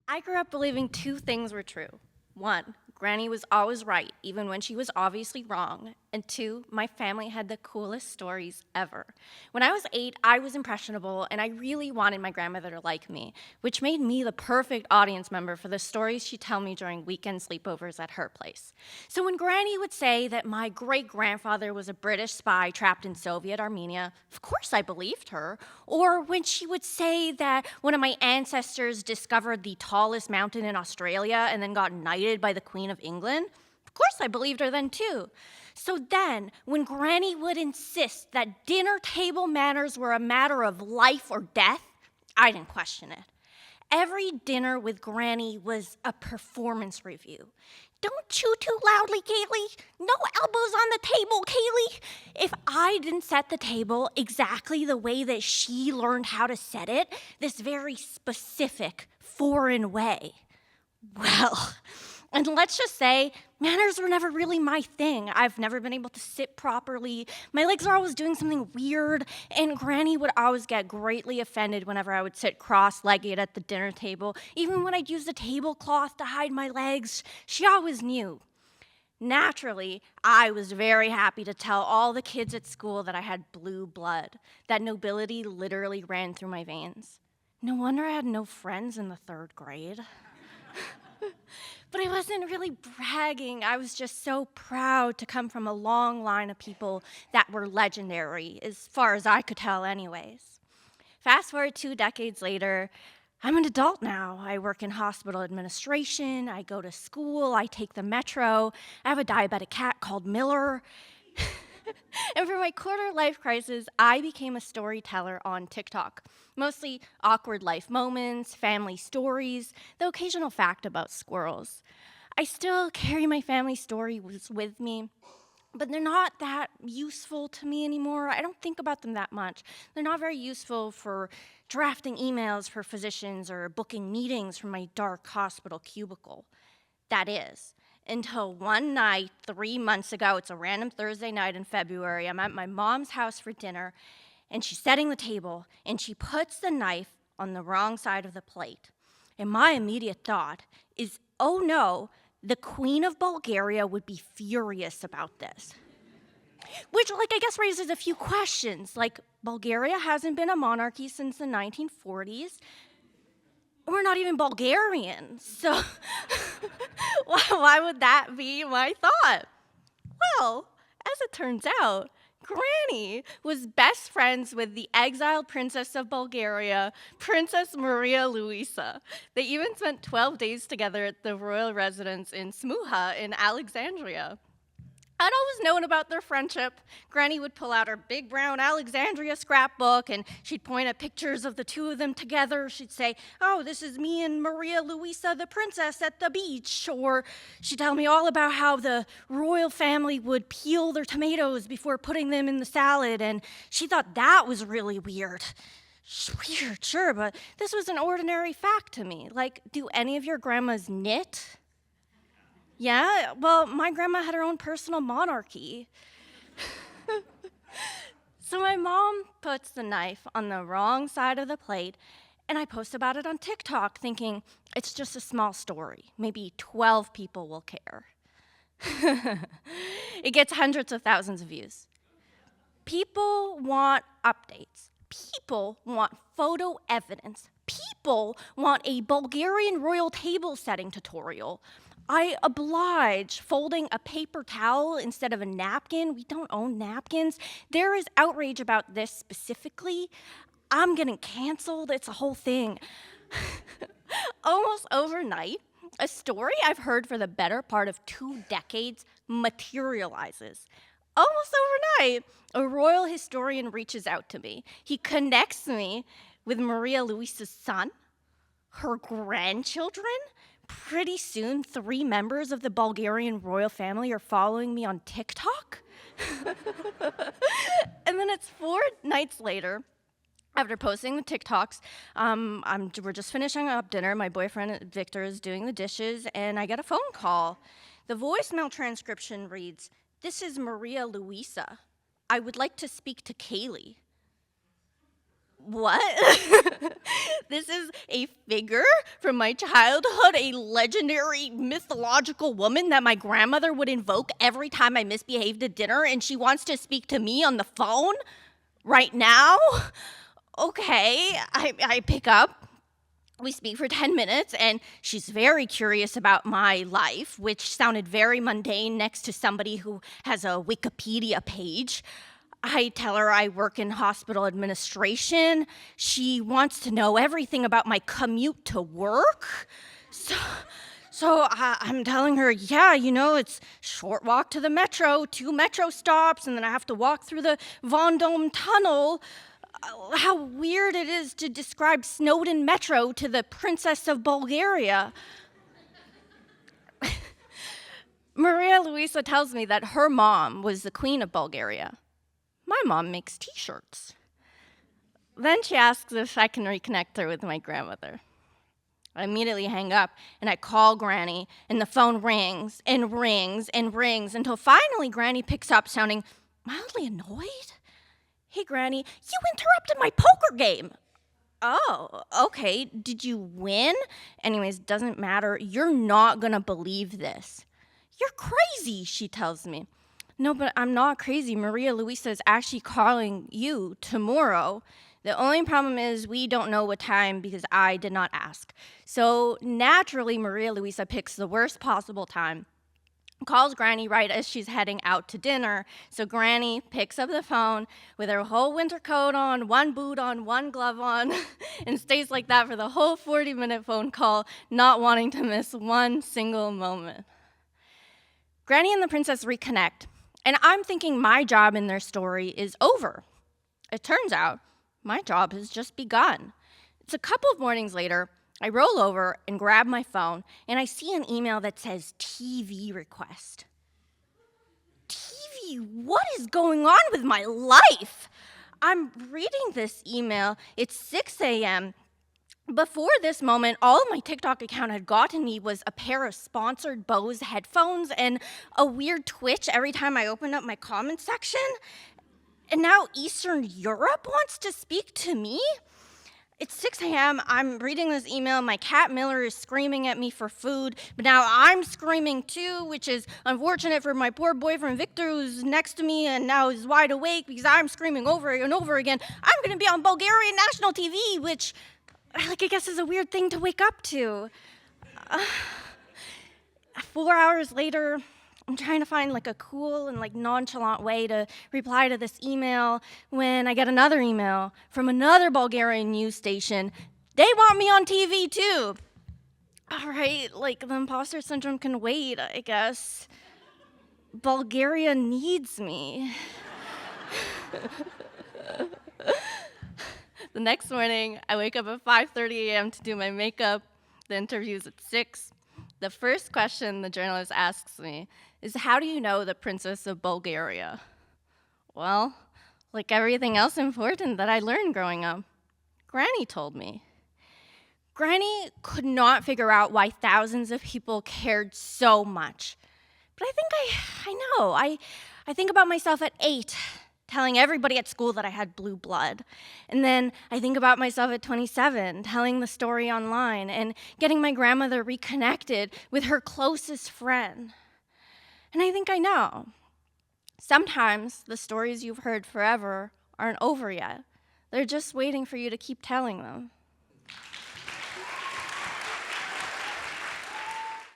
I grew up believing two things were true. One, Granny was always right, even when she was obviously wrong. And two, my family had the coolest stories ever. When I was 8, I was impressionable, and I really wanted my grandmother to like me, which made me the perfect audience member for the stories she'd tell me during weekend sleepovers at her place. So when Granny would say that my great-grandfather was a British spy trapped in Soviet Armenia, of course I believed her. Or when she would say that one of my ancestors discovered the tallest mountain in Australia and then got knighted by the Queen of England, of course I believed her then too. So then, when Granny would insist that dinner table manners were a matter of life or death, I didn't question it. Every dinner with Granny was a performance review. Don't chew too loudly, Kaylee. No elbows on the table, Kaylee. If I didn't set the table exactly the way that she learned how to set it, this very specific, foreign way, well, and let's just say, manners were never really my thing. I've never been able to sit properly. My legs are always doing something weird, and Granny would always get greatly offended whenever I would sit cross-legged at the dinner table. Even when I'd use the tablecloth to hide my legs, she always knew. Naturally, I was very happy to tell all the kids at school that I had blue blood, that nobility literally ran through my veins. No wonder I had no friends in the 3rd grade. But I wasn't really bragging. I was just so proud to come from a long line of people that were legendary, as far as I could tell anyways. Fast forward 2 decades later, I'm an adult now. I work in hospital administration, I go to school, I take the metro, I have a diabetic cat called Miller. And for my quarter life crisis, I became a storyteller on TikTok. Mostly awkward life moments, family stories, the occasional fact about squirrels. I still carry my family stories with me, but they're not that useful to me anymore. I don't think about them that much. They're not very useful for drafting emails for physicians or booking meetings from my dark hospital cubicle. That is, until one night 3 months ago, it's a random Thursday night in February, I'm at my mom's house for dinner, and she's setting the table, and she puts the knife on the wrong side of the plate. And my immediate thought is, oh no, the Queen of Bulgaria would be furious about this. Which, I guess raises a few questions. Bulgaria hasn't been a monarchy since the 1940s. We're not even Bulgarian, so why would that be my thought? Well, as it turns out, Granny was best friends with the exiled princess of Bulgaria, Princess Maria Luisa. They even spent 12 days together at the royal residence in Smuha in Alexandria. I'd always known about their friendship. Granny would pull out her big brown Alexandria scrapbook and she'd point at pictures of the two of them together. She'd say, oh, this is me and Maria Luisa, the princess, at the beach. Or she'd tell me all about how the royal family would peel their tomatoes before putting them in the salad, and she thought that was really weird. Weird, sure, but this was an ordinary fact to me. Do any of your grandmas knit? Yeah, well, my grandma had her own personal monarchy. So my mom puts the knife on the wrong side of the plate, and I post about it on TikTok thinking it's just a small story. Maybe 12 people will care. It gets hundreds of thousands of views. People want updates. People want photo evidence. People want a Bulgarian royal table setting tutorial. I oblige folding a paper towel instead of a napkin. We don't own napkins. There is outrage about this specifically. I'm getting canceled. It's a whole thing. Almost overnight, a story I've heard for the better part of 2 decades materializes. Almost overnight, a royal historian reaches out to me. He connects me with Maria Luisa's son, her grandchildren. Pretty soon, 3 members of the Bulgarian royal family are following me on TikTok. And then it's 4 nights later, after posting the TikToks, we're just finishing up dinner. My boyfriend, Victor, is doing the dishes, and I get a phone call. The voicemail transcription reads, "This is Maria Luisa. I would like to speak to Kaylee." What? This is a figure from my childhood, a legendary mythological woman that my grandmother would invoke every time I misbehaved at dinner, and she wants to speak to me on the phone right now? Okay, I pick up. We speak for 10 minutes, and she's very curious about my life, which sounded very mundane next to somebody who has a Wikipedia page. I tell her I work in hospital administration. She wants to know everything about my commute to work. I'm telling her, yeah, it's short walk to the metro, 2 metro stops, and then I have to walk through the Vendôme tunnel. How weird it is to describe Snowdon Metro to the Princess of Bulgaria. Maria Luisa tells me that her mom was the Queen of Bulgaria. My mom makes t-shirts. Then she asks if I can reconnect her with my grandmother. I immediately hang up and I call Granny, and the phone rings and rings and rings until finally Granny picks up sounding mildly annoyed. Hey, Granny, you interrupted my poker game. Oh, okay. Did you win? Anyways, doesn't matter. You're not gonna believe this. You're crazy, she tells me. No, but I'm not crazy. Maria Luisa is actually calling you tomorrow. The only problem is we don't know what time because I did not ask. So naturally, Maria Luisa picks the worst possible time. Calls Granny right as she's heading out to dinner. So Granny picks up the phone with her whole winter coat on, 1 boot on, 1 glove on, and stays like that for the whole 40-minute phone call, not wanting to miss one single moment. Granny and the princess reconnect, and I'm thinking my job in their story is over. It turns out my job has just begun. It's a couple of mornings later. I roll over and grab my phone, and I see an email that says TV request. TV? What is going on with my life? I'm reading this email. It's 6 a.m. Before this moment, all my TikTok account had gotten me was a pair of sponsored Bose headphones and a weird twitch every time I opened up my comment section. And now Eastern Europe wants to speak to me? It's 6 a.m., I'm reading this email, my cat Miller is screaming at me for food, but now I'm screaming too, which is unfortunate for my poor boyfriend Victor, who's next to me and now is wide awake because I'm screaming over and over again, I'm gonna be on Bulgarian national TV, which, I guess is a weird thing to wake up to. 4 hours later, I'm trying to find a cool and nonchalant way to reply to this email when I get another email from another Bulgarian news station. They want me on TV too. All right, the imposter syndrome can wait, I guess. Bulgaria needs me. The next morning, I wake up at 5:30 a.m. to do my makeup. The interview's at 6. The first question the journalist asks me is, how do you know the Princess of Bulgaria? Well, like everything else important that I learned growing up, Granny told me. Granny could not figure out why thousands of people cared so much. But I think I know. I think about myself at 8, telling everybody at school that I had blue blood. And then I think about myself at 27, telling the story online and getting my grandmother reconnected with her closest friend. And I think I know. Sometimes the stories you've heard forever aren't over yet. They're just waiting for you to keep telling them.